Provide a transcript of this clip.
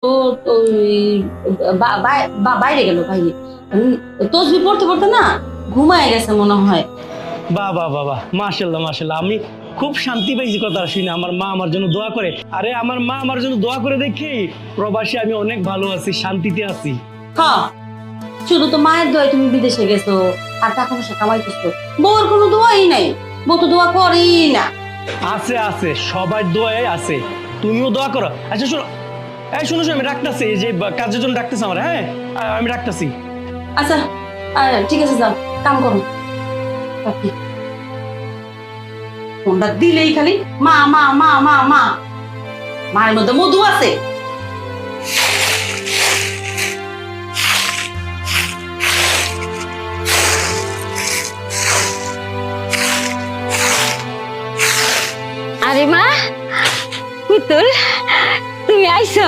ও তো বাইরে গেল বাইরে। তসবি পড়তে পড়তে না ঘুমায় গেছে মনে হয়। বাহ বাহ বাহ বাহ, মাশাল্লাহ মাশাল্লাহ। আমি খুব শান্তি পাইছি কথা শুনে। আমার মা আমার জন্য দোয়া করে। আরে আমার মা আমার জন্য দোয়া করে দেখি প্রবাসী আমি অনেক ভালো আছি, শান্তিতে আছি। হ্যাঁ, শুধু তো মায়ের দোয়ায় তুমি বিদেশে গেছো আর টাকা পয়সা কামাইতেছো, বউর কোনো দোয়াই নাই। বউ তো দোয়া করেই না। আছে আছে, সবার দোয়াই আছে। তুমিও দোয়া করো। আচ্ছা শোনো, এই শোনো শোনো, আমি রাখতেছি, এই যে কাজের জন্য ডাকতেছে আমার। হ্যাঁ, আমি রাখতেছি। আচ্ছা, ঠিক আছে, যাও কাম করো। রাখি। ফোনটা দিলেই খালি মা মা মা মা মা, মায়ের মধ্যে মধু আছে। আরে মা, পুতুল, তুমি আইছো?